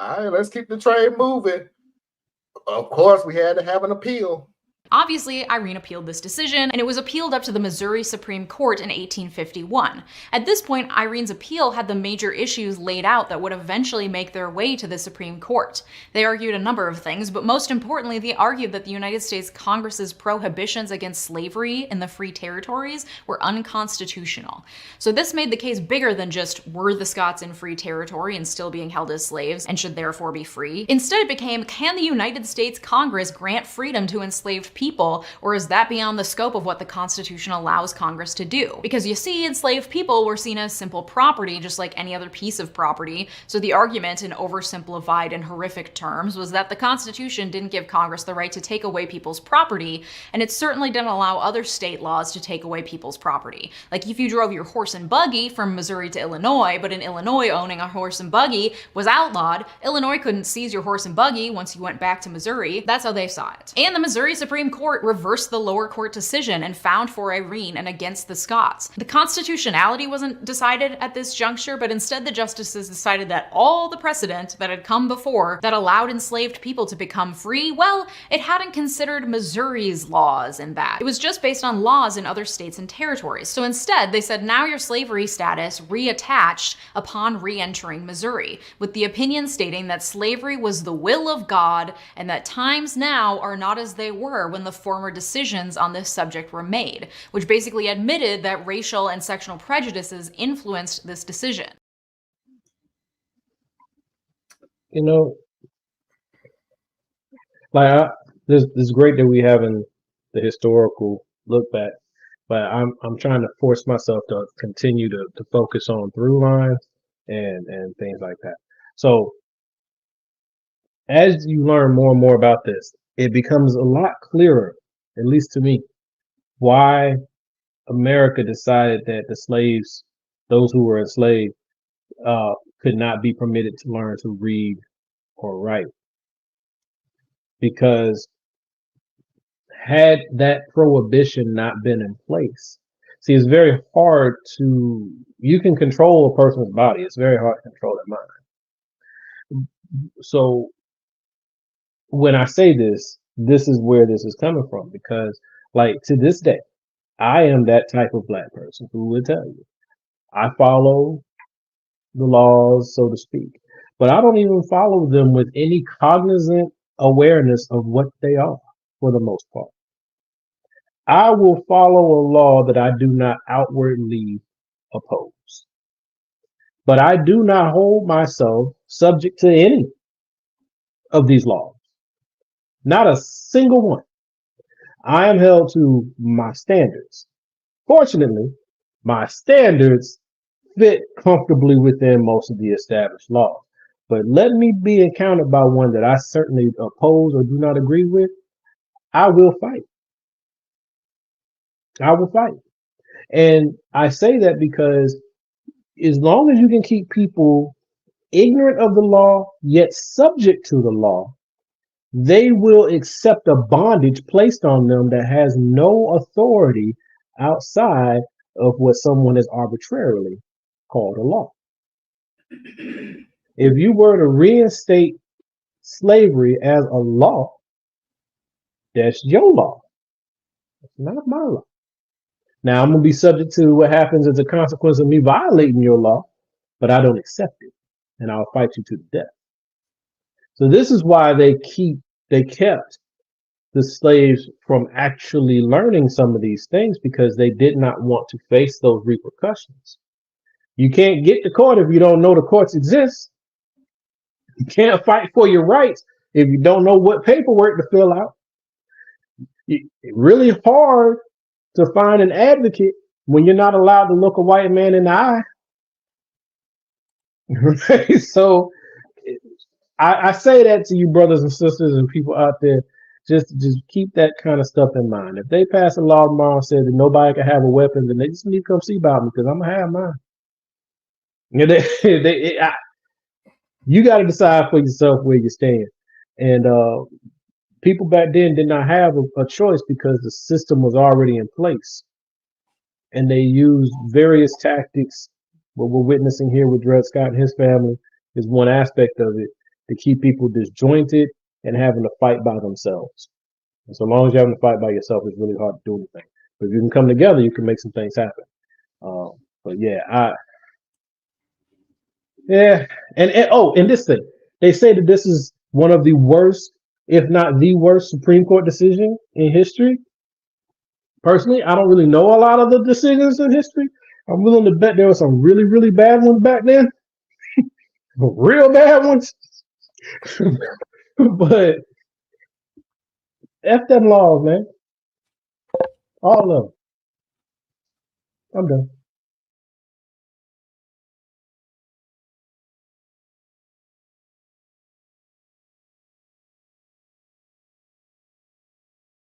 all right, let's keep the train moving. Of course, we had to have an appeal. Obviously, Irene appealed this decision, and it was appealed up to the Missouri Supreme Court in 1851. At this point, Irene's appeal had the major issues laid out that would eventually make their way to the Supreme Court. They argued a number of things, but most importantly, they argued that the United States Congress's prohibitions against slavery in the free territories were unconstitutional. So this made the case bigger than just were the Scots in free territory and still being held as slaves and should therefore be free. Instead, it became, can the United States Congress grant freedom to enslaved people, or is that beyond the scope of what the Constitution allows Congress to do? Because you see, enslaved people were seen as simple property, just like any other piece of property, so the argument, in oversimplified and horrific terms, was that the Constitution didn't give Congress the right to take away people's property, and it certainly didn't allow other state laws to take away people's property. Like if you drove your horse and buggy from Missouri to Illinois, but in Illinois owning a horse and buggy was outlawed, Illinois couldn't seize your horse and buggy once you went back to Missouri. That's how they saw it. And the Missouri Supreme Court reversed the lower court decision and found for Irene and against the Scots. The constitutionality wasn't decided at this juncture, but instead the justices decided that all the precedent that had come before that allowed enslaved people to become free, well, it hadn't considered Missouri's laws in that. It was just based on laws in other states and territories. So instead, they said now your slavery status reattached upon re-entering Missouri, with the opinion stating that slavery was the will of God and that times now are not as they were when the former decisions on this subject were made, which basically admitted that racial and sectional prejudices influenced this decision. You know, like it's great that we having the historical look back, but I'm trying to force myself to continue to focus on through lines and things like that. So as you learn more and more about this, it becomes a lot clearer, at least to me, why America decided that the slaves, those who were enslaved, could not be permitted to learn to read or write. Because had that prohibition not been in place, see, it's very hard to, you can control a person's body. It's very hard to control their mind. So when I say this, this is where this is coming from, because like to this day, I am that type of black person who would tell you, I follow the laws, so to speak, but I don't even follow them with any cognizant awareness of what they are for the most part. I will follow a law that I do not outwardly oppose, but I do not hold myself subject to any of these laws. Not a single one. I am held to my standards. Fortunately, my standards fit comfortably within most of the established laws. But let me be encountered by one that I certainly oppose or do not agree with, I will fight. I will fight. And I say that because as long as you can keep people ignorant of the law, yet subject to the law, they will accept a bondage placed on them that has no authority outside of what someone has arbitrarily called a law. If you were to reinstate slavery as a law, that's your law. It's not my law. Now, I'm going to be subject to what happens as a consequence of me violating your law, but I don't accept it, and I'll fight you to the death. So this is why they kept the slaves from actually learning some of these things, because they did not want to face those repercussions. You can't get to court if you don't know the courts exist. You can't fight for your rights if you don't know what paperwork to fill out. It's really hard to find an advocate when you're not allowed to look a white man in the eye. Right? So I say that to you, brothers and sisters and people out there, just keep that kind of stuff in mind. If they pass a law tomorrow and say that nobody can have a weapon, then they just need to come see about me, because I'm going to have mine. You know, you got to decide for yourself where you stand. And people back then did not have a choice, because the system was already in place. And they used various tactics. What we're witnessing here with Dred Scott and his family is one aspect of it. to keep people disjointed and having to fight by themselves. And so long as you're having to fight by yourself, it's really hard to do anything. But if you can come together, you can make some things happen. But yeah, and this thing, they say that this is one of the worst, if not the worst, Supreme Court decision in history. Personally, I don't really know a lot of the decisions in history. I'm willing to bet there were some really, really bad ones back then, real bad ones. But F them laws, man. All of them. I'm done.